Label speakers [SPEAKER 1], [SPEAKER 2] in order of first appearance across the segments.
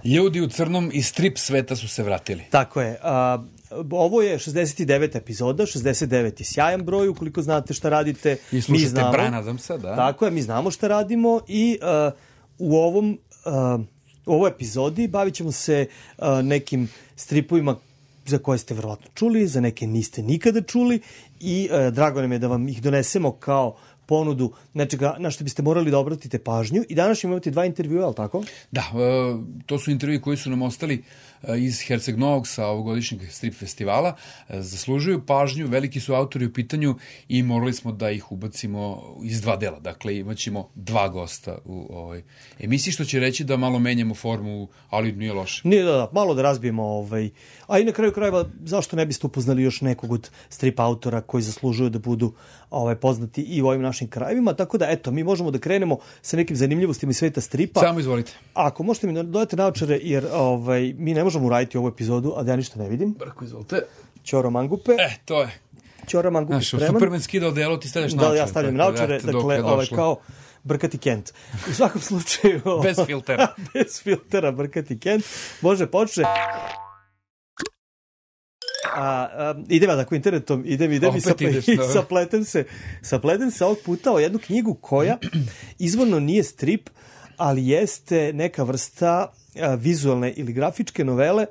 [SPEAKER 1] Ljudi u crnom iz strip sveta su se vratili.
[SPEAKER 2] Tako je. Ovo je 69. epizoda, 69 je sjajan broj, ukoliko znate šta radite.
[SPEAKER 1] I slušate Brian Adamsa, da.
[SPEAKER 2] Tako je, mi znamo šta radimo i u ovoj epizodi bavit ćemo se nekim stripovima za koje ste verovatno čuli, za neke niste nikada čuli i drago nam je da vam ih donesemo kao ponudu nečega na što biste morali da obratite pažnju. I danas ćemo imati 2 intervjua, ali tako?
[SPEAKER 1] Da, to su intervjui koji su nam ostali iz Herceg Novog sa ovogodišnjeg strip festivala. Zaslužuju pažnju, veliki su autori u pitanju i morali smo da ih ubacimo iz 2 dela. Dakle, imaćemo 2 gosta u ovoj emisiji, što će reći da malo menjamo formu, ali nije loše.
[SPEAKER 2] Nije, da, malo da razbijemo. A i na kraju krajeva, zašto ne biste upoznali još nekog od strip autora koji zaslužuju da budu poznati i u ovim našim krajevima. Tako da, eto, mi možemo da krenemo sa nekim zanimljivostima iz sveta stripa.
[SPEAKER 1] Samo izvolite.
[SPEAKER 2] Ako možete mi dodati naočare, jer mi ne možemo uraditi ovu epizodu, a da ja ništa ne vidim.
[SPEAKER 1] Brko, izvolite.
[SPEAKER 2] Ćoro mangupe.
[SPEAKER 1] To je.
[SPEAKER 2] Ćoro mangupe spreman.
[SPEAKER 1] Supermanski delo, ti stavljaš naočare.
[SPEAKER 2] Da, ja stavljam naočare, dakle, kao brkati Kent. U svakom slučaju...
[SPEAKER 1] Bez filtera.
[SPEAKER 2] Bez filtera, brkati Kent. Može, počne. Idem ja tako internetom, idem i sapletem se ovog puta o jednu knjigu koja izvorno nije strip, ali jeste neka vrsta vizualne ili grafičke novele,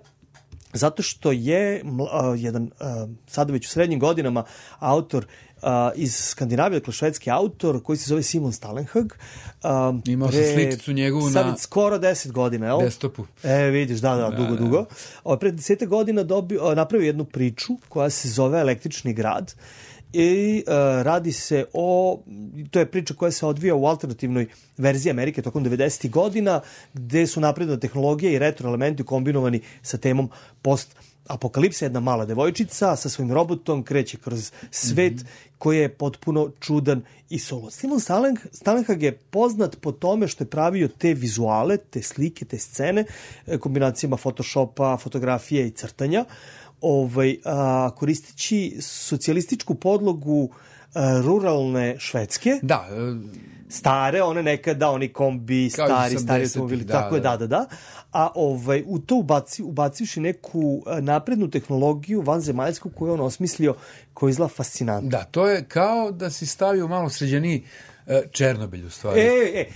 [SPEAKER 2] zato što je jedan sada već u srednjim godinama autor iz Skandinavije, dakle švedski autor koji se zove Simona Stalenhaga.
[SPEAKER 1] Imao sam sličicu njegovu na...
[SPEAKER 2] Sad skoro 10 godina, jel?
[SPEAKER 1] Desktopu.
[SPEAKER 2] Vidiš, da, dugo. Pre 10 godina napravio jednu priču koja se zove Električni grad i radi se to je priča koja se odvija u alternativnoj verziji Amerike tokom 90. godina, gde su napredna tehnologija i retro elementi kombinovani sa temom post-apokalipsa. Jedna mala devojčica sa svojim robotom kreće kroz svet koji je potpuno čudan i solo. Simon Stalenhag je poznat po tome što je pravio te vizuale, te slike, te scene, kombinacijama Photoshopa, fotografije i crtanja, koristeći socijalističku podlogu ruralne Švedske.
[SPEAKER 1] Da.
[SPEAKER 2] Stare, one nekada, oni kombi, stari automobili, tako je, da. A u to ubacivši neku naprednu tehnologiju vanzemaljsku koju je on osmislio, koja izgleda fascinantno.
[SPEAKER 1] Da, to je kao da si stavio malo sređeniji Černobilj, u stvari.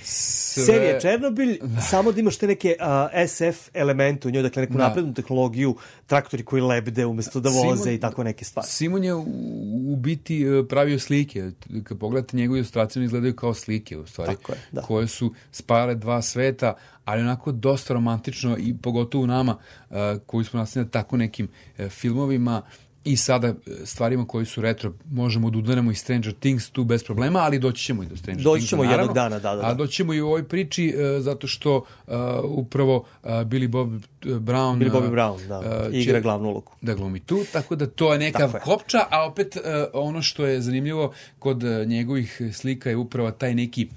[SPEAKER 2] Serija Černobilj, samo da imaš te neke SF elemente u njoj, dakle neku naprednu tehnologiju, traktori koji lebde umesto da voze i tako neke stvari.
[SPEAKER 1] Simon je u biti pravio slike. Kad pogledate njegove ilustracije, izgledaju kao slike, u stvari, koje su spajale 2 sveta, ali onako dosta romantično i pogotovo nama koji smo nastavili tako nekim filmovima i sada stvarima koji su retro, možemo da udaramo i Stranger Things tu bez problema, ali doći ćemo i do Stranger Things.
[SPEAKER 2] Doći ćemo jednog dana, da.
[SPEAKER 1] A doći ćemo i u ovoj priči, zato što upravo Billy Bobby Brown
[SPEAKER 2] igra glavnu ulogu.
[SPEAKER 1] Da glumi tu, tako da to je neka kopča, a opet ono što je zanimljivo kod njegovih slika je upravo taj neki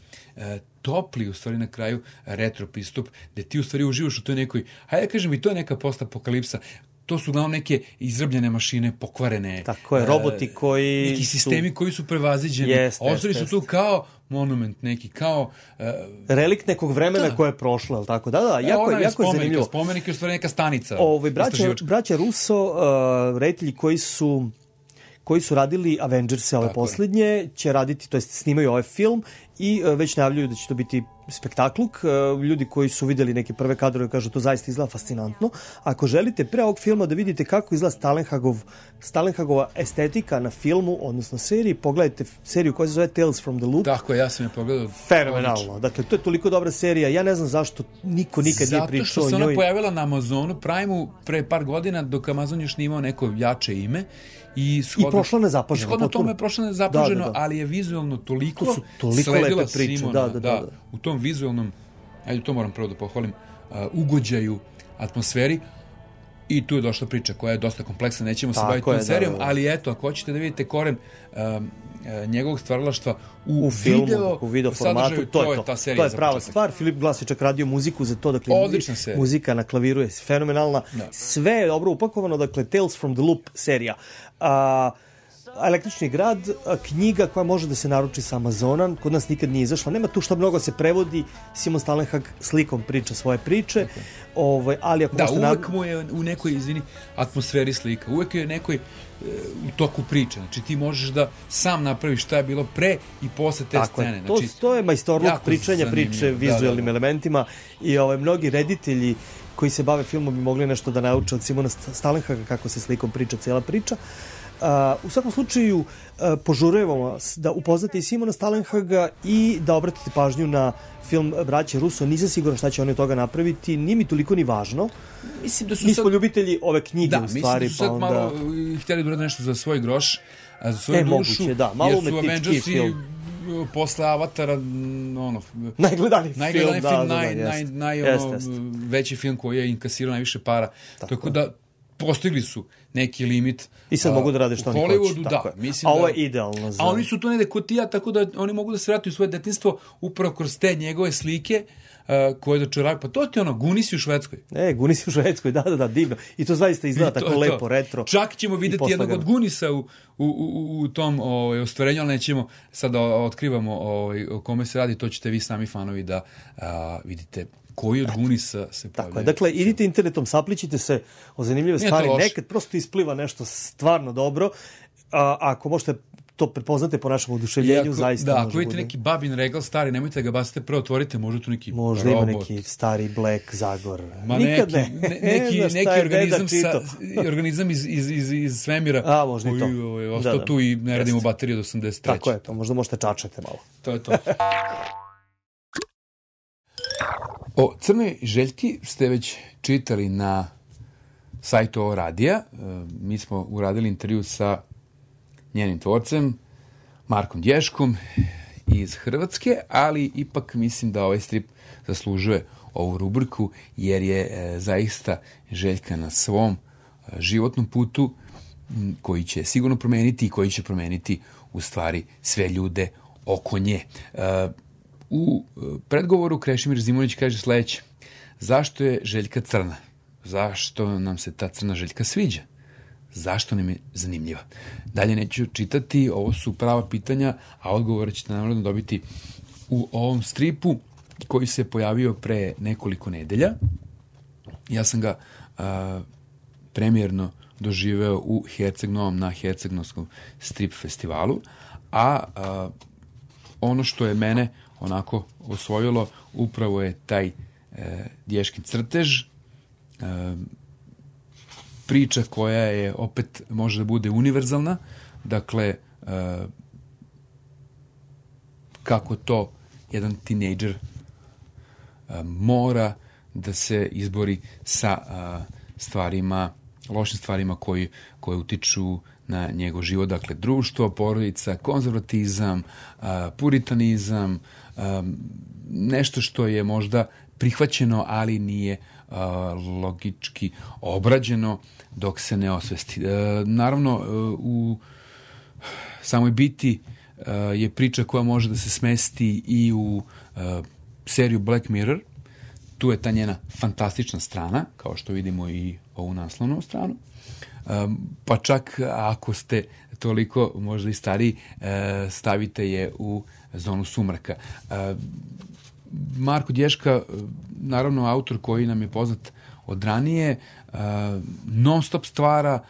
[SPEAKER 1] topli, u stvari na kraju, retro pristup, gde ti u stvari uživaš u toj nekoj, hajde da kažem, i to je neka postapokalipsa. To su uglavnom neke izrabljene mašine, pokvarene.
[SPEAKER 2] Tako je, roboti koji
[SPEAKER 1] neki sistemi koji su prevaziđeni. Ostali su tu kao monument neki, kao...
[SPEAKER 2] relikt nekog vremena koje je prošlo, ali tako? Da, jako je zanimljivo.
[SPEAKER 1] Spomenik je u stvari neka stanica.
[SPEAKER 2] Braća Russo, reditelji koji su radili Avengers-e ove poslednje, će raditi, to jest snimaju ovaj film i već najavljuju da će to biti spektakluk. Ljudi koji su videli neke prve kadrove kažu to zaista izgleda fascinantno. Ako želite pre ovog filma da vidite kako izgleda Stalenhagova estetika na filmu, odnosno seriji, pogledajte seriju koja se zove Tales from the Loop.
[SPEAKER 1] Tako, ja sam je pogledao.
[SPEAKER 2] Fenomenalno. Dakle, to je toliko dobra serija. Ja ne znam zašto niko nikad nije pričao o njoj.
[SPEAKER 1] Zato što se ona pojavila na Amazonu Prime-u pre par godina, dok Amazon još nije imao neko jače ime. I
[SPEAKER 2] prošla nezapaženo.
[SPEAKER 1] Shodno tome je prošla nezapaženo, ali je vizualno toliko sledila Simona. U tom vizualnom, to moram prvo da pohvalim, ugođaju, atmosferi. I tu je došla priča koja je dosta kompleksna, nećemo se baviti tom serijom, ali eto, ako hoćete da vidite koren njegovog stvaralaštva u filmu,
[SPEAKER 2] u video formatu, to je ta serija. To je prava stvar. Filip Glass je čak radio muziku za to, dakle, muzika na klaviru je fenomenalna. Sve je dobro upakovano, dakle, Tales from the Loop serija. Električni grad, knjiga koja može da se naruči sa Amazona, kod nas nikad nije izašla, nema tu što mnogo se prevodi, Simon Stalenhag slikom priča svoje priče, ali ako možete...
[SPEAKER 1] Da, uvek mu je u nekoj, atmosferi slika, uvek je nekoj u toku priče, znači ti možeš da sam napraviš šta je bilo pre i posle te scene.
[SPEAKER 2] To je majstorluk pričanja priče vizualnim elementima i mnogi reditelji koji se bave filmom bi mogli nešto da nauče od Simona Stalenhaga kako se slikom priča cijela priča. U svakom slučaju požurujemo vas da upoznate i Simona Stalenhaga i da obratite pažnju na film Braće Russo. Nisam siguran šta će oni od toga napraviti, nije mi toliko ni važno. Mislim da su mi smo ljubitelji ove knjige u stvari.
[SPEAKER 1] Mislim da su sad malo htjeli da urade nešto za svoj groš, za svoju dušu,
[SPEAKER 2] moguće, da, malo umetnički film.
[SPEAKER 1] Posle Avatara,
[SPEAKER 2] najgledaniji film,
[SPEAKER 1] veći film koji je inkasirao najviše para. Tako da postigli su neki limit.
[SPEAKER 2] I sad mogu da rade što oni hoće. A ovo je idealno.
[SPEAKER 1] A oni su to negde kod tija, tako da oni mogu da se vrati u svoje detinjstvo upravo kroz te njegove slike koje dočaraju. Pa to ti Gunisi u Švedskoj.
[SPEAKER 2] Gunisi u Švedskoj, da, divno. I to zaista izgleda tako lepo, retro.
[SPEAKER 1] Čak ćemo videti jednog od Gunisa u tom ostvarenju, ali nećemo sad da otkrivamo o kome se radi, to ćete vi sami fanovi da vidite koji od Gunisa se pojavljaju.
[SPEAKER 2] Tako je, dakle, idite internetom, sapličite se o zanimljive stvari, nekad prosto ispliva nešto stvarno dobro, ako možete to prepoznate po našem oduševljenju, zaista može.
[SPEAKER 1] Da, ako vidite neki babin regal stari, nemojte da ga bacite, prvo otvorite, možda neki robot.
[SPEAKER 2] Možda ima neki stari Black Zagor.
[SPEAKER 1] Nikad neki organizam iz svemira koji je ostao tu i ne radimo bateriju od 83.
[SPEAKER 2] Tako je, to možda možete čačati malo.
[SPEAKER 1] To je to. O Crnoj Željki ste već čitali na sajtu ovo radija. Mi smo uradili intervju sa njenim tvorcem, Markom Dješkom iz Hrvatske, ali ipak mislim da ovaj strip zaslužuje ovu rubriku, jer je zaista Željka na svom životnom putu koji će sigurno promeniti i koji će promeniti u stvari sve ljude oko nje. U predgovoru Krešimir Zimunić kaže sledeće: zašto je Željka crna? Zašto nam se ta crna Željka sviđa? Zašto nam je zanimljiva? Dalje neću čitati, ovo su prava pitanja, a odgovore ćete naravno dobiti u ovom stripu koji se pojavio pre nekoliko nedelja. Ja sam ga premijerno doživeo u Herceg-Novom na Herceg-Novskom strip festivalu, a ono što je mene onako osvojilo upravo je taj Dješkin crtež, priča koja je opet može da bude univerzalna, dakle kako to jedan tinejdžer mora da se izbori sa stvarima, lošim stvarima koje utiču na njegov život, dakle društvo, porodica, konzervatizam, puritanizam, nešto što je možda prihvaćeno, ali nije logički obrađeno dok se ne osvesti. Naravno, u samoj biti je priča koja može da se smesti i u seriju Black Mirror. Tu je ta njena fantastična strana, kao što vidimo i ovu naslovnu stranu. Pa čak ako ste toliko možda i stariji, stavite je u zonu sumraka. Marko Dješka, naravno autor koji nam je poznat od ranije, non stop stvara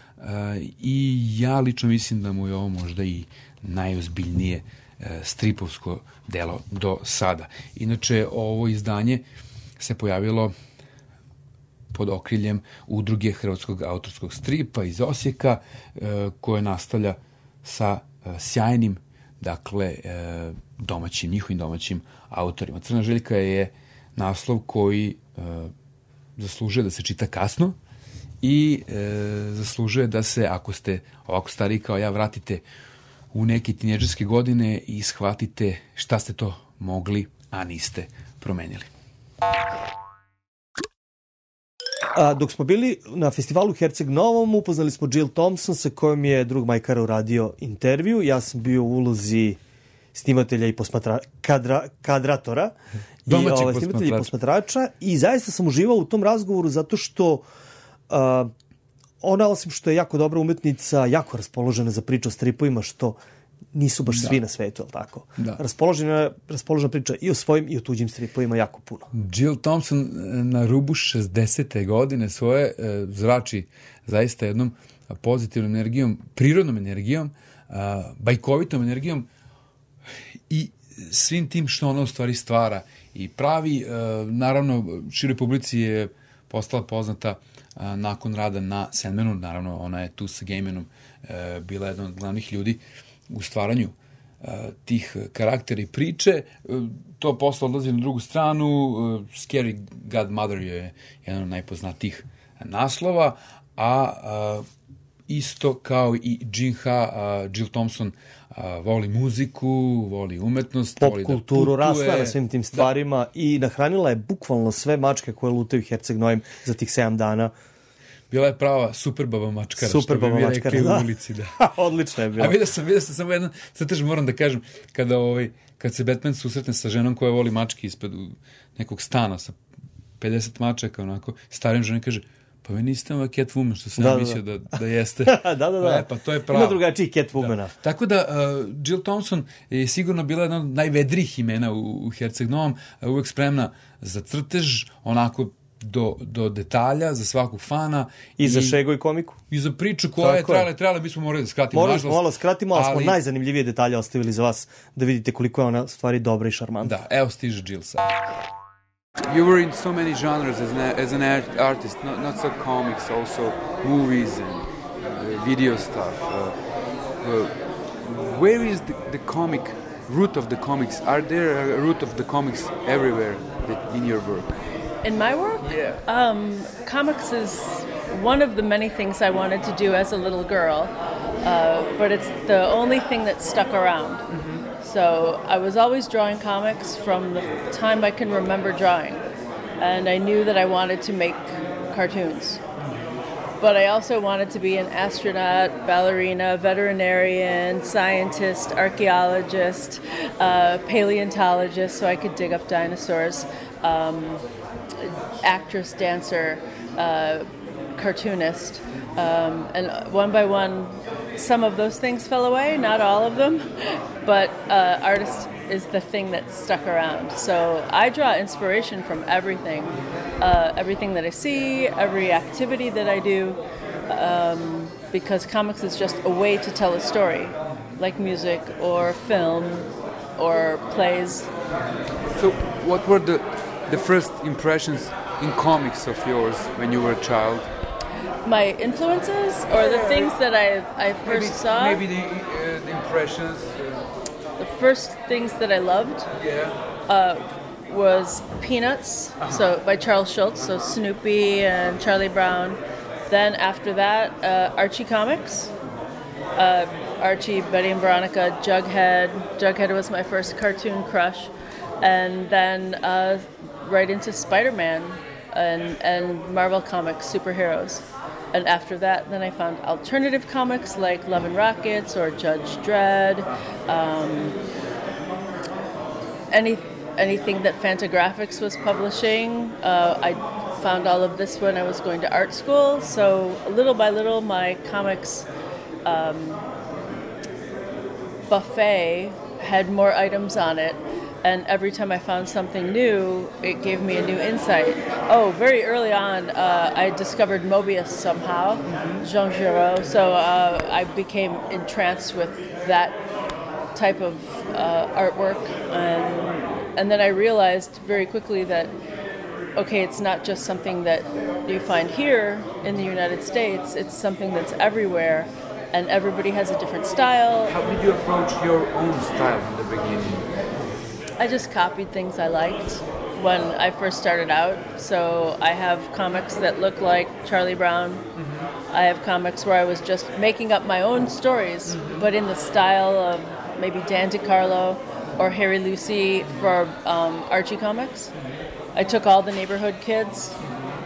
[SPEAKER 1] i ja lično mislim da mu je ovo možda i najozbiljnije stripovsko delo do sada. Inače, ovo izdanje se pojavilo pod okriljem udruge Hrvatskog autorskog stripa iz Osijeka, koje nastavlja sa sjajnim, dakle, njihovim domaćim autorima. Crna Željka je naslov koji zaslužuje da se čita kasno i zaslužuje da se, ako ste ovako stariji kao ja, vratite u neke tinejdžerske godine i shvatite šta ste to mogli, a niste promenili.
[SPEAKER 2] Dok smo bili na festivalu Herceg Novom, upoznali smo Džil Thompson, sa kojom je drug Majkara uradio intervju. Ja sam bio u ulozi snimatelja i kadratora. Snimatelja i posmatrača. I zaista sam uživao u tom razgovoru zato što ona, osim što je jako dobra umetnica, jako raspoložena za priču o stripovima, što nisu baš svi na svetu, ali tako? Da. Raspoložena priča i o svojim i o tuđim stripovima jako puno.
[SPEAKER 1] Džil Thompson na rubu 60. godine svoje zrači zaista jednom pozitivnom energijom, prirodnom energijom, bajkovitom energijom i svim tim što ona u stvari stvara i pravi. Naravno, široj publici je postala poznata nakon rada na Sandmanu. Naravno, ona je tu sa Gaimanom bila jedna od glavnih ljudi u stvaranju tih karaktera i priče. To posle odlazi na drugu stranu. Scary Godmother je jedan od najpoznatijih naslova, a isto kao i Džil Thompson voli muziku, voli umetnost,
[SPEAKER 2] pop kulturu, rasla na svim tim stvarima i nahranila je bukvalno sve mačke koje lutaju Herceg Novim za tih 7 dana.
[SPEAKER 1] Bila je prava superbaba mačkara,
[SPEAKER 2] što bi mi rekli
[SPEAKER 1] u ulici. Da.
[SPEAKER 2] Odlično je bila.
[SPEAKER 1] A vidio sam samo jedan, sad tež moram da kažem, kad se Batman susretne sa ženom koja voli mačke ispred nekog stana sa 50 mačaka, onako, starijom ženom kaže, pa vi niste ova Catwoman, što sam mislio da jeste.
[SPEAKER 2] Da.
[SPEAKER 1] Pa to je pravo.
[SPEAKER 2] Ima drugačijih Catwomana.
[SPEAKER 1] Tako da, Džil Thompson je sigurno bila jedna od najvedrijih imena u Herceg Novom, uvek spremna za crtež, onako do detalja, za svakog fana.
[SPEAKER 2] I za šegu i komiku.
[SPEAKER 1] I za priču koja je trebala, bismo morali da skratimo.
[SPEAKER 2] Morali smo malo skratimo, ali smo najzanimljivije detalje ostavili za vas, da vidite koliko je ona stvari dobra i šarmantna.
[SPEAKER 1] Da, evo stiže Džil sad.
[SPEAKER 3] You were in so many genres as an artist, not so comics, also movies and video stuff. Where is the comic, root of the comics? Are there a root of the comics everywhere in your work?
[SPEAKER 4] In my work?
[SPEAKER 3] Yeah.
[SPEAKER 4] Comics is one of the many things I wanted to do as a little girl, but it's the only thing that stuck around. Mm-hmm. So I was always drawing comics from the time I can remember drawing, and I knew that I wanted to make cartoons. But I also wanted to be an astronaut, ballerina, veterinarian, scientist, archaeologist, paleontologist, so I could dig up dinosaurs, actress, dancer, cartoonist. And one by one, some of those things fell away, not all of them, but artist is the thing that stuck around. So I draw inspiration from everything, everything that I see, every activity that I do, because comics is just a way to tell a story, like music or film or plays.
[SPEAKER 3] So what were the first impressions in comics of yours when you were a child?
[SPEAKER 4] My influences or the things that I first saw?
[SPEAKER 3] Maybe the impressions.
[SPEAKER 4] The first things that I loved was Peanuts, so by Charles Schulz, so Snoopy and Charlie Brown. Then after that, Archie comics. Archie, Betty and Veronica, Jughead. Jughead was my first cartoon crush. And then right into Spider-Man and Marvel Comics, superheroes. And after that, then I found alternative comics like Love and Rockets or Judge Dredd. Anything that Fantagraphics was publishing. I found all of this when I was going to art school. So little by little, my comics buffet had more items on it. And every time I found something new, it gave me a new insight. Oh, very early on, I discovered Mobius somehow, Jean Giraud. So I became entranced with that type of artwork. And then I realized very quickly that, okay, it's not just something that you find here in the United States. It's something that's everywhere. And everybody has a different style.
[SPEAKER 3] How did you approach your own style in the beginning?
[SPEAKER 4] I just copied things I liked when I first started out. So I have comics that look like Charlie Brown. Mm-hmm. I have comics where I was just making up my own stories, but in the style of maybe Dan DeCarlo or Harry Lucy for Archie comics. I took all the neighborhood kids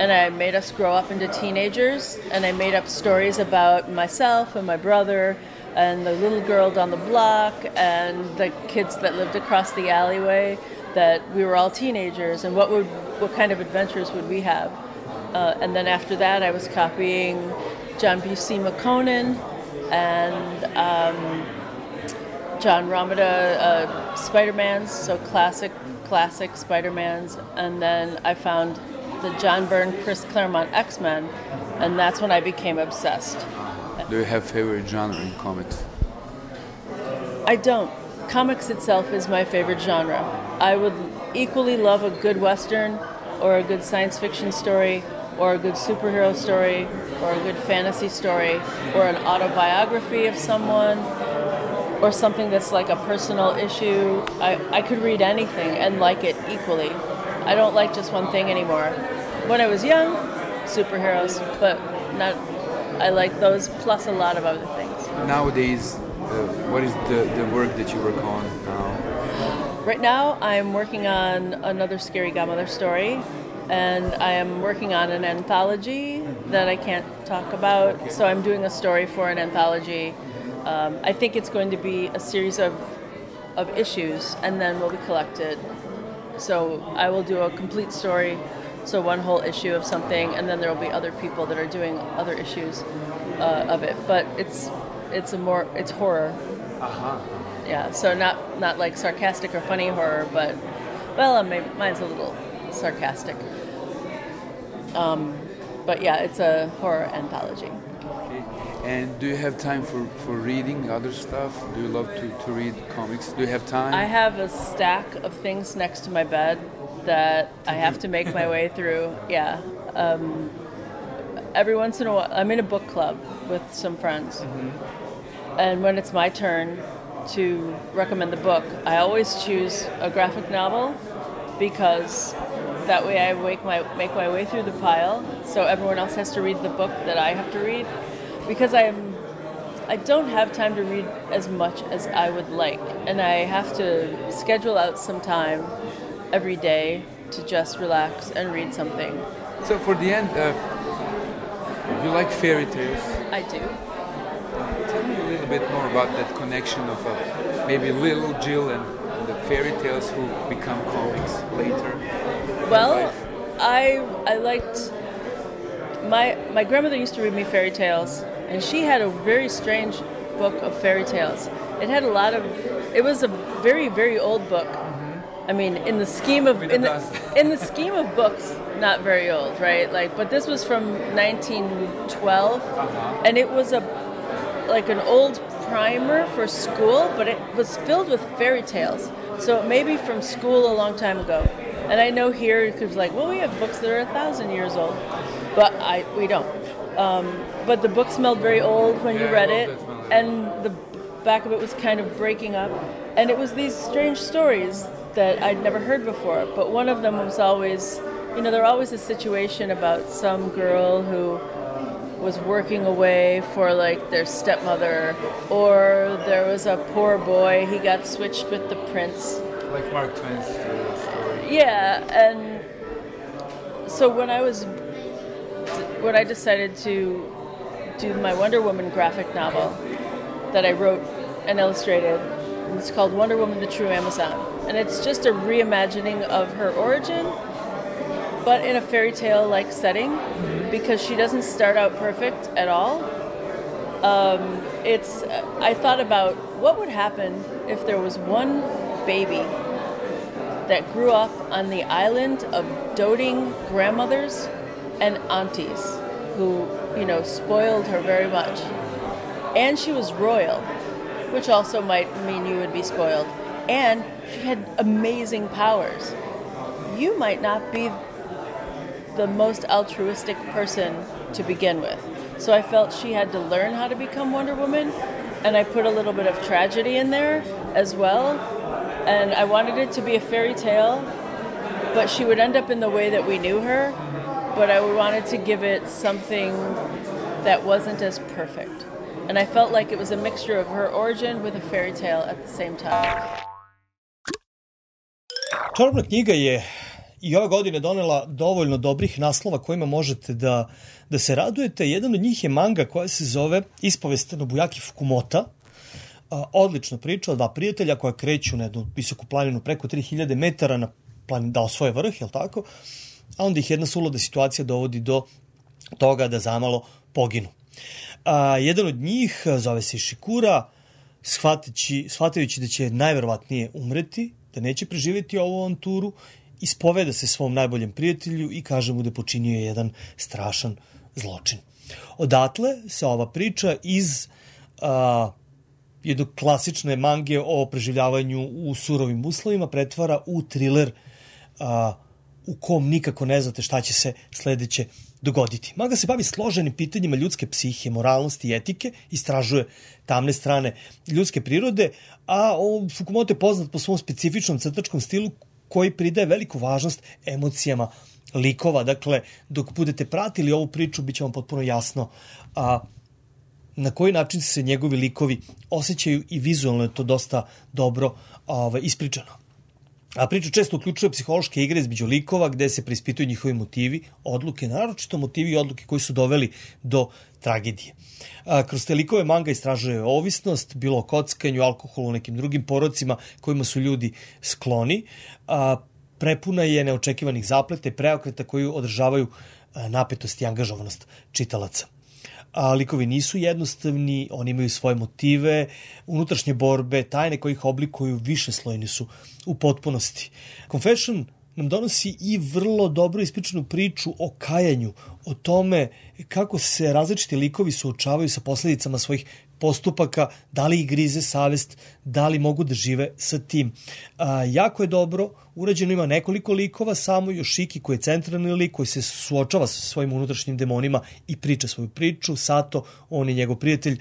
[SPEAKER 4] and I made us grow up into teenagers, and I made up stories about myself and my brother and the little girl down the block and the kids that lived across the alleyway, that we were all teenagers, and what kind of adventures would we have? And then after that, I was copying John Buscema Conan and John Romita Spider-Mans, so classic Spider-Mans, and then I found the John Byrne, Chris Claremont X-Men, and that's when I became obsessed.
[SPEAKER 3] Do you have favorite genre in comics?
[SPEAKER 4] I don't. Comics itself is my favorite genre. I would equally love a good Western, or a good science fiction story, or a good superhero story, or a good fantasy story, or an autobiography of someone, or something that's like a personal issue. I could read anything and like it equally. I don't like just one thing anymore. When I was young, superheroes, but not. I like those plus a lot of other things.
[SPEAKER 3] Nowadays, what is the work that you work on now?
[SPEAKER 4] Right now, I'm working on another Scary Godmother story, and I am working on an anthology that I can't talk about. Okay. So I'm doing a story for an anthology. I think it's going to be a series of issues, and then will be collected. So I will do a complete story, so one whole issue of something, and then there will be other people that are doing other issues of it. But it's horror. Uh-huh. Yeah, so not like sarcastic or funny horror, but mine's a little sarcastic. But yeah, it's a horror anthology.
[SPEAKER 3] Okay. And do you have time for reading other stuff? Do you love to read comics? Do you have time?
[SPEAKER 4] I have a stack of things next to my bed that I have to make my way through. Yeah. Every once in a while, I'm in a book club with some friends. Mm-hmm. And when it's my turn to recommend the book, I always choose a graphic novel, because that way I make my way through the pile, so everyone else has to read the book that I have to read, because I don't have time to read as much as I would like, and I have to schedule out some time every day to just relax and read something.
[SPEAKER 3] So for the end, you like fairy tales?
[SPEAKER 4] I do.
[SPEAKER 3] Tell me a little bit more about that connection of maybe little Jill and the fairy tales who become comics later.
[SPEAKER 4] Well, I liked my grandmother used to read me fairy tales, and she had a very strange book of fairy tales. It was a very, very old book. Mm-hmm. I mean, in the scheme of books, not very old, right? But this was from 1912, and it was like an old primer for school, but it was filled with fairy tales. So it may be from school a long time ago. And I know here it was like, well, we have books that are 1,000 years old, but we don't. But the book smelled very old when you read it, and the back of it was kind of breaking up. And it was these strange stories that I'd never heard before. But one of them was always, there always a situation about some girl who was working away for their stepmother, or there was a poor boy, he got switched with the prince.
[SPEAKER 3] Like Mark Twain's story.
[SPEAKER 4] Yeah, and so when I decided to do my Wonder Woman graphic novel that I wrote and illustrated, it's called Wonder Woman: The True Amazon, and it's just a reimagining of her origin, but in a fairy tale-like setting, because she doesn't start out perfect at all. I thought about what would happen if there was one baby that grew up on the island of doting grandmothers and aunties who, spoiled her very much. And she was royal, which also might mean you would be spoiled. And she had amazing powers. You might not be the most altruistic person to begin with. So I felt she had to learn how to become Wonder Woman, and I put a little bit of tragedy in there as well. And I wanted it to be a fairy tale, but she would end up in the way that we knew her, but I wanted to give it something that wasn't as perfect. And I felt like it was a mixture of her origin with a fairy tale at the same time.
[SPEAKER 2] Čarobna knjiga je i ove godine donela dovoljno dobrih naslova kojima možete da se radujete. Jedan od njih je manga koja se zove Ispovest Nobuyaki Fukumota. Odlična priča o dva prijatelja koja kreću na jednu visoku planinu preko 3000 metara da osvoje vrh, jel tako? A onda ih jedna suluda situacija dovodi do toga da zamalo poginu. Jedan od njih zove se Ishikura, shvatajući da će najverovatnije umreti, da neće preživjeti ovu avanturu, ispoveda se svom najboljem prijatelju i kaže mu da počinio je jedan strašan zločin. Odatle se ova priča iz jedne klasične mange o preživljavanju u surovim uslovima pretvara u thriller u kom nikako ne znate šta će se sledeće dogoditi. Manga se bavi složenim pitanjima ljudske psihe, moralnosti i etike, istražuje tamne strane ljudske prirode, a Fukumoto je poznat po svom specifičnom crtačkom stilu koji pridaje veliku važnost emocijama likova. Dakle, dok budete pratili ovu priču, bit će vam potpuno jasno na koji način se njegovi likovi osjećaju i vizualno je to dosta dobro ispričano. A priča često uključuje psihološke igre između likova gde se preispituju njihovi motivi, odluke, naročito motivi i odluke koji su doveli do tragedije. Kroz te likove manga istražuje ovisnost, bilo o kockanju, alkoholu, nekim drugim porocima kojima su ljudi skloni. Prepuna je neočekivanih zapleta i preokreta koji održavaju napetost i angažovanost čitalaca. Likovi nisu jednostavni, oni imaju svoje motive, unutrašnje borbe, tajne koje ih oblikuju višeslojni su u potpunosti. Confession nam donosi i vrlo dobro ispričanu priču o kajanju, o tome kako se različiti likovi suočavaju sa posljedicama svojih postupaka, da li ih grize savest, da li mogu da žive sa tim. Jako je dobro, urađeno ima nekoliko likova, samo Yoshiki koji je centralni lik, koji se suočava sa svojim unutrašnjim demonima i priča svoju priču. Sato, on je njegov prijatelj,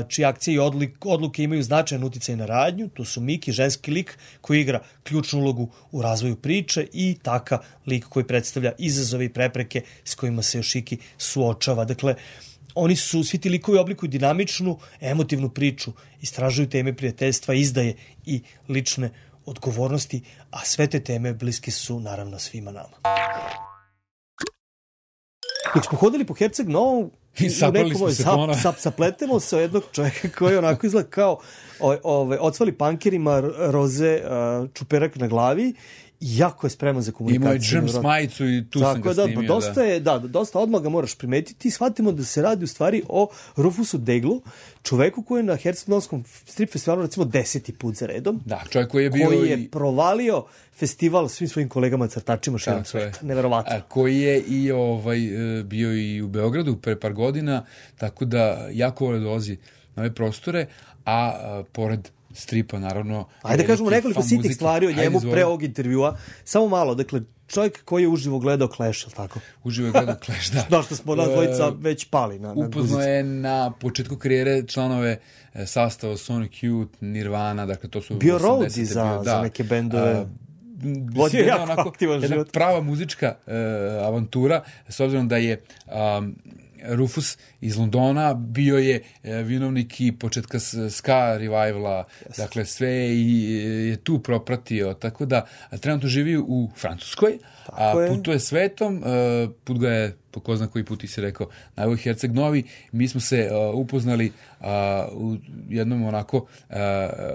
[SPEAKER 2] čije akcije i odluke imaju značajan uticaj na radnju. Tu su Miki, ženski lik koji igra ključnu ulogu u razvoju priče, i Taka, lik koji predstavlja izazove i prepreke s kojima se Yoshiki suočava. Dakle, svi ti likovi oblikuju dinamičnu, emotivnu priču, istražuju teme prijateljstva, izdaje i lične odgovornosti, a sve te teme bliske su naravno svima nama. Dok smo hodili po Herceg Novom, sapletemo se od jednog čovjeka koji onako izgleda kao ocvali pankerima roze čuperak na glavi, jako je spreman za komunikaciju.
[SPEAKER 1] Imao je džrms majicu i tu sam ga snimio.
[SPEAKER 2] Dosta odmah ga moraš primetiti i shvatimo da se radi u stvari o Rufusu Dayglu, čoveku koji je na Herceg-Novskom strip festivalu recimo 10. put za redom.
[SPEAKER 1] Da, čovjek koji je
[SPEAKER 2] provalio festival svim svojim kolegama crtačima širom sveta. Neverovatno.
[SPEAKER 1] Koji je i bio i u Beogradu pre par godina, tako da jako vole dolazi na ove prostore, a pored stripa, naravno.
[SPEAKER 2] Ajde kažemo nekoliko sitnih stvari o njemu pre ovog intervjua. Samo malo, dakle, čovjek koji je uživo gledao Clash, ili tako?
[SPEAKER 1] Uživo je gledao Clash, da.
[SPEAKER 2] Da, što smo nas dvojica već pali na guzicu.
[SPEAKER 1] Upoznao je na početku karijere članove sastava Sonic Youth, Nirvana, dakle to su...
[SPEAKER 2] Bio roadie za neke bendove.
[SPEAKER 1] Vodio je jako aktivan život. Jedna prava muzička avantura, s obzirom da je... Rufus iz Londona bio je vinovnik i početka ska revivala, dakle sve je tu propratio, tako da trenutno živi u Francuskoj, putuje svetom, put ga je, po ko zna koji put ti si rekao, na ovoj Herceg Novi. Mi smo se upoznali u jednom onako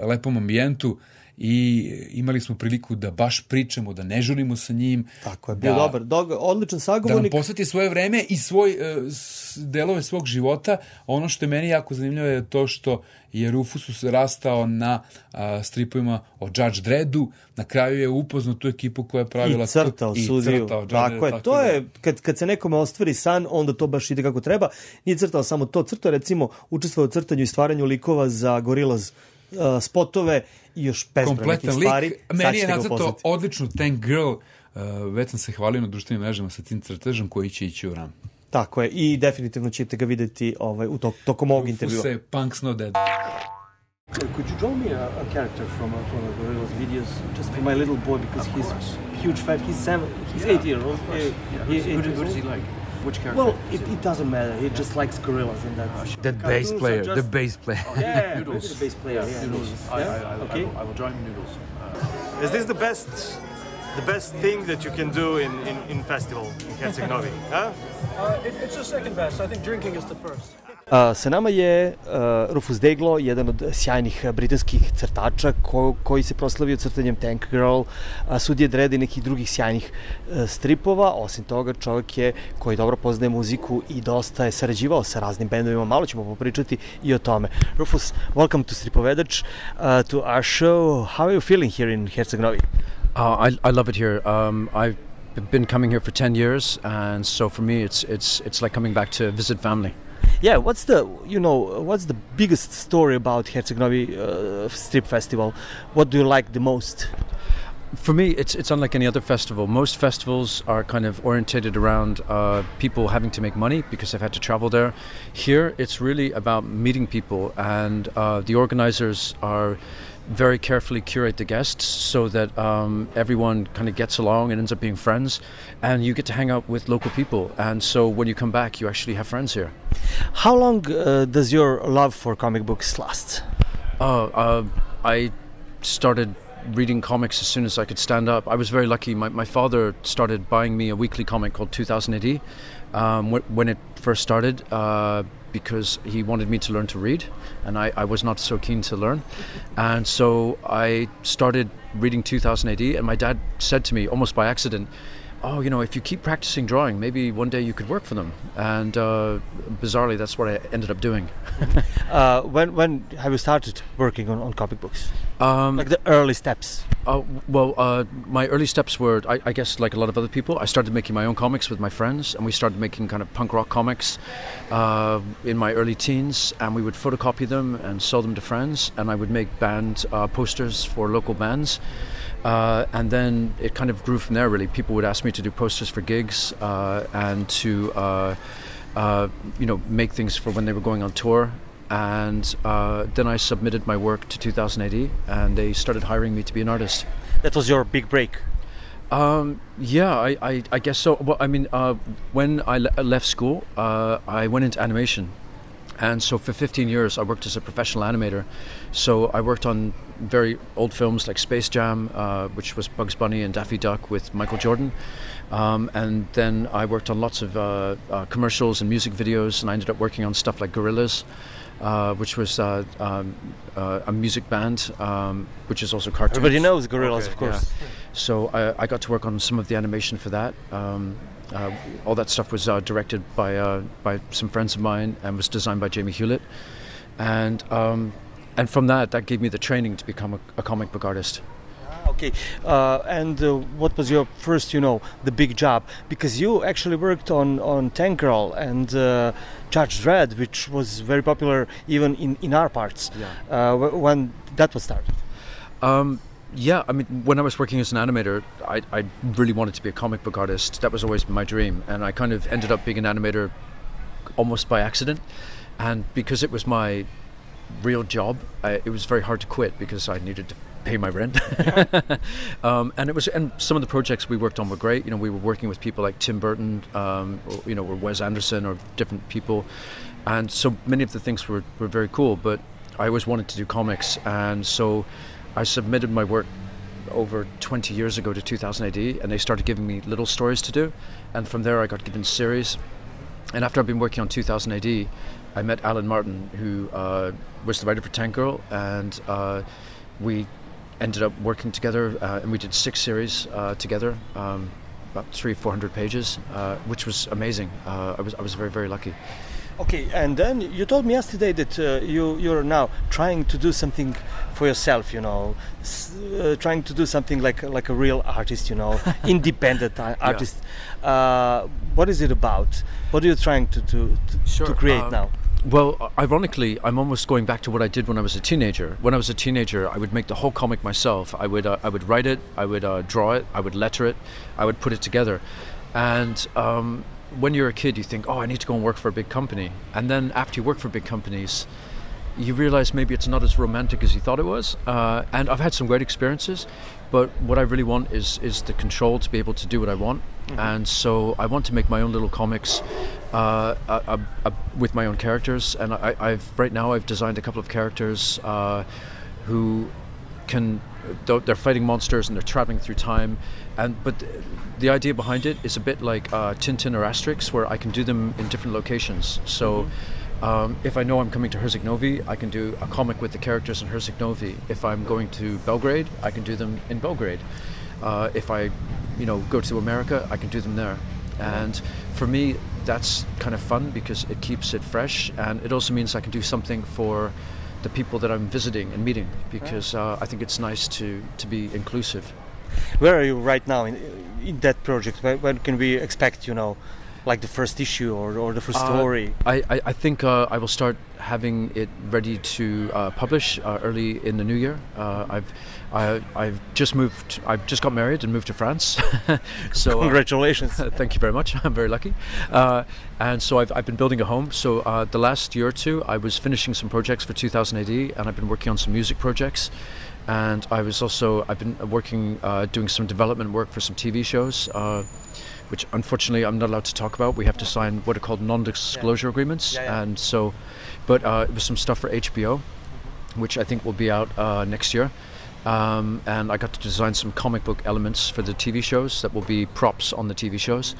[SPEAKER 1] lepom ambijentu i imali smo priliku da baš pričamo, da ne žurimo sa njim.
[SPEAKER 2] Tako je, bio dobar, odličan sagovornik.
[SPEAKER 1] Da nam posveti svoje vreme i delove svog života. Ono što je meni jako zanimljivo je to što je Rufus rastao na stripovima o Judge Dreddu. Na kraju je upoznao tu ekipu koja je pravila...
[SPEAKER 2] I crtao sudiju. Tako je, to je, kad se nekome ostvari san, onda to baš ide kako treba. Nije crtao samo to, crtao recimo učestvovao u crtanju i stvaranju likova za Gorillaz spotove i još bezbroj nekih stvari.
[SPEAKER 1] Meni je nacrtao odličnu Tank Girl, već sam se hvalio na društvenim mrežama sa tim crtežom koji će ići u ram.
[SPEAKER 2] Tako je, i definitivno ćete ga videti tokom ovog intervjua.
[SPEAKER 1] Rufus Punk's Not Dead.
[SPEAKER 5] Could you draw me a character from Gorillaz videos, just for my little boy, because he's huge fan. He's 8 years old.
[SPEAKER 3] What does he like? Which character?
[SPEAKER 5] Well, it doesn't matter. He just likes Gorillaz, and that's...
[SPEAKER 1] The bass player.
[SPEAKER 5] Yeah,
[SPEAKER 3] Noodles.
[SPEAKER 5] The bass player.
[SPEAKER 3] Noodles.
[SPEAKER 5] Yeah.
[SPEAKER 3] I will draw him Noodles.
[SPEAKER 6] Is this the best the best thing that you can do in festival in Herceg-Novi? Huh?
[SPEAKER 5] It's the second best. I think drinking is the first.
[SPEAKER 2] Sa nama je Rufus Dayglo, jedan od sjajnih britanskih crtača koji se proslavio crtanjem Tank Girl, Sudije Dreda i nekih drugih sjajnih stripova. Osim toga, čovjek je koji dobro poznaje muziku i dosta je sarađivao sa raznim bendovima. Malo ćemo popričati i o tome. Rufus, welcome to Stripovedač, to our show. How are you feeling here in Herceg-Novi?
[SPEAKER 7] I love it here. I've been coming here for 10 years, and so for me it's like coming back to visit family.
[SPEAKER 2] Yeah, what's the biggest story about Herceg-Novi Strip Festival? What do you like the most?
[SPEAKER 7] For me, it's unlike any other festival. Most festivals are kind of orientated around people having to make money because they've had to travel there. Here, it's really about meeting people, and the organizers are very carefully curate the guests so that everyone kind of gets along and ends up being friends, and you get to hang out with local people, and so when you come back you actually have friends here.
[SPEAKER 2] How long does your love for comic books last?
[SPEAKER 7] I started reading comics as soon as I could stand up. I was very lucky. My father started buying me a weekly comic called 2000 AD when it first started, because he wanted me to learn to read, and I was not so keen to learn. And so I started reading 2000 AD, and my dad said to me, almost by accident, oh, if you keep practicing drawing, maybe one day you could work for them. And bizarrely, that's what I ended up doing.
[SPEAKER 2] When have you started working on comic books? Like the early steps?
[SPEAKER 7] My early steps were, I guess, like a lot of other people, I started making my own comics with my friends, and we started making kind of punk rock comics in my early teens, and we would photocopy them and sell them to friends, and I would make band posters for local bands. And then it kind of grew from there, really. People would ask me to do posters for gigs and to make things for when they were going on tour. And then I submitted my work to 2000 AD, and they started hiring me to be an artist.
[SPEAKER 2] That was your big break?
[SPEAKER 7] Yeah, I guess so. Well, I mean, when I left school, I went into animation. And so for 15 years I worked as a professional animator. So I worked on very old films like Space Jam, which was Bugs Bunny and Daffy Duck with Michael Jordan. And then I worked on lots of commercials and music videos, and I ended up working on stuff like Gorillaz, which was a music band, which is also cartoons.
[SPEAKER 2] Everybody knows Gorillaz, okay, of course.
[SPEAKER 7] Yeah. So I got to work on some of the animation for that. All that stuff was directed by some friends of mine and was designed by Jamie Hewlett, and from that gave me the training to become a comic book artist.
[SPEAKER 2] Okay, and what was your first, the big job? Because you actually worked on Tank Girl and Judge Dredd, which was very popular even in our parts. Yeah. When that was started.
[SPEAKER 7] Yeah, I mean, when I was working as an animator, I really wanted to be a comic book artist. That was always my dream, and I kind of ended up being an animator almost by accident. And because it was my real job, it was very hard to quit because I needed to pay my rent. And some of the projects we worked on were great. We were working with people like Tim Burton, or Wes Anderson, or different people, and so many of the things were very cool. But I always wanted to do comics, and so I submitted my work over 20 years ago to 2000 AD, and they started giving me little stories to do, and from there I got given series. And after I've been working on 2000 AD, I met Alan Martin, who was the writer for Tank Girl, and we ended up working together, and we did 6 series together, about 300-400 pages, which was amazing. I was very, very lucky.
[SPEAKER 2] Okay, and then you told me yesterday that you're now trying to do something for yourself, trying to do something like a real artist, independent artist. What is it about? What are you trying to create now?
[SPEAKER 7] Well, ironically, I'm almost going back to what I did when I was a teenager. When I was a teenager, I would make the whole comic myself. I would write it, I would draw it, I would letter it, I would put it together, and when you're a kid, you think, oh, I need to go and work for a big company. And then after you work for big companies, you realize maybe it's not as romantic as you thought it was. And I've had some great experiences, but what I really want is the control to be able to do what I want. Mm-hmm. And so I want to make my own little comics with my own characters. And I've right now I've designed a couple of characters who can they're fighting monsters and they're traveling through time, but the idea behind it is a bit like Tintin or Asterix, where I can do them in different locations. So if I know I'm coming to Herceg-Novi, I can do a comic with the characters in Herceg-Novi. If I'm going to Belgrade, I can do them in Belgrade. If I go to America, I can do them there. And for me, that's kind of fun because it keeps it fresh, and it also means I can do something for the people that I'm visiting and meeting, because I think it's nice to be inclusive.
[SPEAKER 2] Where are you right now in that project? When can we expect, like the first issue or the first story?
[SPEAKER 7] I think I will start having it ready to publish early in the new year. I've just got married and moved to France. So
[SPEAKER 2] congratulations!
[SPEAKER 7] Thank you very much. I'm very lucky. And so I've been building a home. So the last year or two, I was finishing some projects for 2000 AD, and I've been working on some music projects. And I've been working, doing some development work for some TV shows, which unfortunately I'm not allowed to talk about. We have to sign what are called non-disclosure agreements. And so, but it was some stuff for HBO, which I think will be out next year. And I got to design some comic book elements for the TV shows that will be props on the TV shows.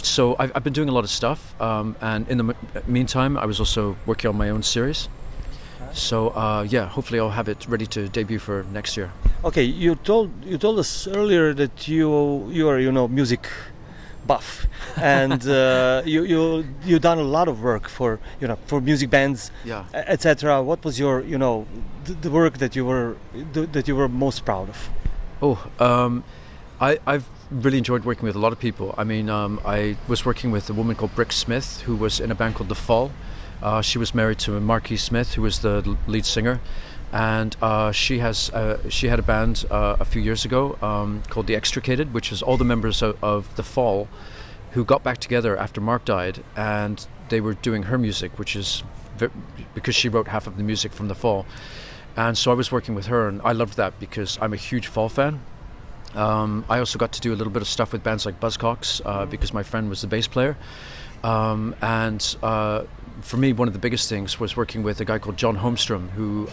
[SPEAKER 7] So I've been doing a lot of stuff. And in the meantime, I was also working on my own series. So hopefully I'll have it ready to debut for next year.
[SPEAKER 2] Okay, you told us earlier that you are music buff, and you done a lot of work for music bands, etc. What was your the work that you were most proud of?
[SPEAKER 7] I've really enjoyed working with a lot of people. I mean, I was working with a woman called Brick Smith, who was in a band called The Fall. She was married to Marquis Smith, who was the lead singer, and she had a band a few years ago called The Extricated, which was all the members of The Fall who got back together after Mark died, and they were doing her music, which is because she wrote half of the music from The Fall. And so I was working with her, and I loved that because I'm a huge Fall fan. I also got to do a little bit of stuff with bands like Buzzcocks because my friend was the bass player. For me, one of the biggest things was working with a guy called John Holmstrom, who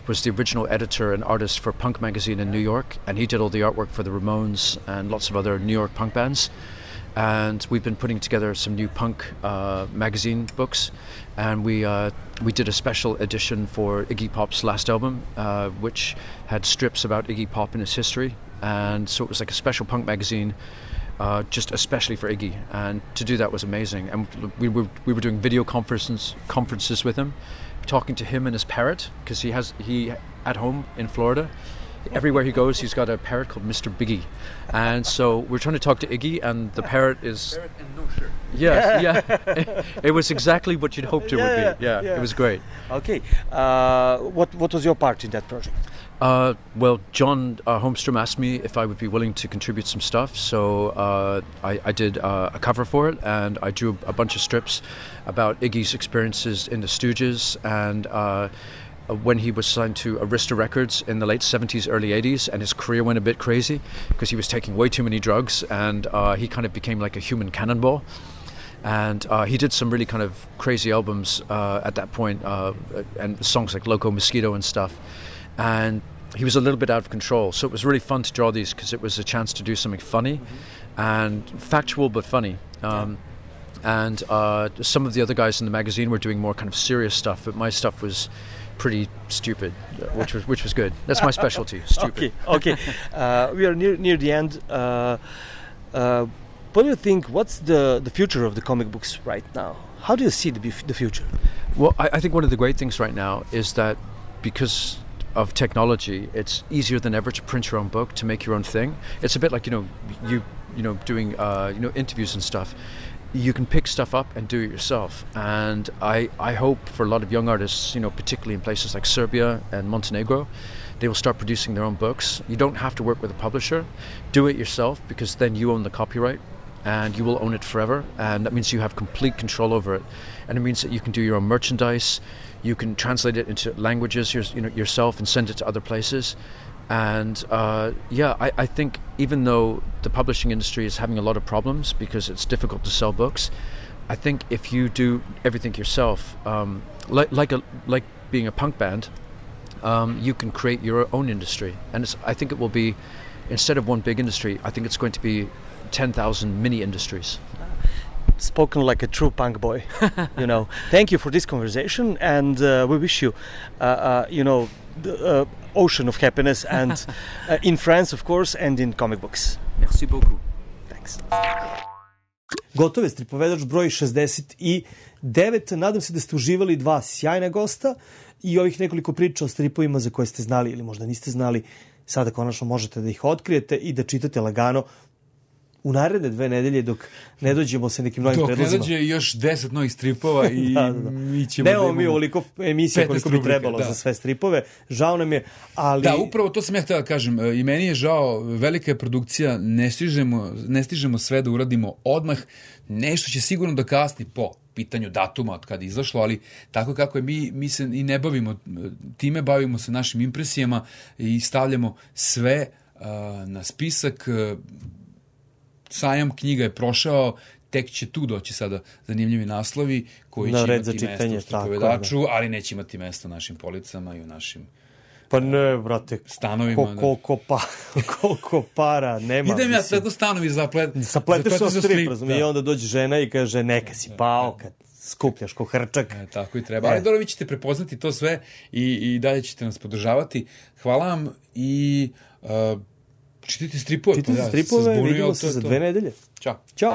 [SPEAKER 7] was the original editor and artist for Punk magazine in New York, and he did all the artwork for the Ramones and lots of other New York punk bands. And we've been putting together some new punk magazine books, and we did a special edition for Iggy Pop's last album, which had strips about Iggy Pop and his history, and so it was like a special punk magazine. Just especially for Iggy, and to do that was amazing. And we were doing video conferences with him, talking to him and his parrot, because he at home in Florida, everywhere he goes he's got a parrot called Mr. Biggie, and so we're trying to talk to Iggy, and the parrot is
[SPEAKER 3] parrot and no shirt.
[SPEAKER 7] Yeah. It was exactly what you'd hoped it would be. Yeah, it was great.
[SPEAKER 2] Okay, what was your part in that project?
[SPEAKER 7] Well, John Holmstrom asked me if I would be willing to contribute some stuff, so I did a cover for it, and I drew a bunch of strips about Iggy's experiences in the Stooges, and when he was signed to Arista Records in the late 70s, early 80s, and his career went a bit crazy because he was taking way too many drugs, and he kind of became like a human cannonball. And he did some really kind of crazy albums at that point, and songs like Loco Mosquito and stuff. And he was a little bit out of control, so it was really fun to draw these because it was a chance to do something funny and factual but funny. And some of the other guys in the magazine were doing more kind of serious stuff, but my stuff was pretty stupid, which was good. That's my specialty, stupid.
[SPEAKER 2] Okay. We are near the end. What do you think? What's the future of the comic books right now? How do you see the future?
[SPEAKER 7] Well, I think one of the great things right now is that because of technology, it's easier than ever to print your own book, to make your own thing. It's a bit like you doing interviews and stuff. You can pick stuff up and do it yourself. And I hope for a lot of young artists, particularly in places like Serbia and Montenegro, they will start producing their own books. You don't have to work with a publisher. Do it yourself, because then you own the copyright and you will own it forever, and that means you have complete control over it. And it means that you can do your own merchandise, you can translate it into languages yourself and send it to other places. And I think even though the publishing industry is having a lot of problems because it's difficult to sell books, I think if you do everything yourself, like being a punk band, you can create your own industry. And I think it will be, instead of one big industry, I think it's going to be 10,000 mini industries.
[SPEAKER 2] Spoken like a true punk boy, you know. Thank you for this conversation, and we wish you, the ocean of happiness, and in France, of course, and in comic books.
[SPEAKER 7] Merci beaucoup.
[SPEAKER 2] Thanks. Gotovo je Stripovedač broj 69. Nadam se da ste uživali 2 sjajna gosta i ovih nekoliko priča o stripovima za koje ste znali ili možda niste znali. Sada konačno možete da ih otkrijete i da čitate lagano u naredne 2 nedelje dok ne dođemo sa nekim novim predlozima.
[SPEAKER 1] Dok ne dođe još 10 novih stripova i mi ćemo...
[SPEAKER 2] Nemamo mi ovoliko emisija koliko bi trebalo za sve stripove. Žao nam je, ali...
[SPEAKER 1] Da, upravo to sam ja htio da kažem. I meni je žao, velika je produkcija, ne stižemo sve da uradimo odmah. Nešto će sigurno da kasni po pitanju datuma od kada je izašlo, ali tako kako je, mi se i ne bavimo time, bavimo se našim impresijama i stavljamo sve na spisak. Sajam knjiga je prošao, tek će tu doći sada zanimljivi naslovi koji će imati mesto u Stripovedaču, ali neće imati mesto u našim policama i u našim
[SPEAKER 2] pa ne, brate,
[SPEAKER 1] stanovima.
[SPEAKER 2] Koliko para nema.
[SPEAKER 1] Idem ja tako stanovi
[SPEAKER 2] zapleteš se o strip, i onda dođe žena i kaže neka si pao kad skupljaš ko hrčak.
[SPEAKER 1] Tako i treba. Ali dobro, vi ćete prepoznati to sve i dalje ćete nas podržavati. Hvala vam i... čitajte stripove.
[SPEAKER 2] Vidimo se za 2 nedelje.
[SPEAKER 1] Ćao.
[SPEAKER 2] Ćao.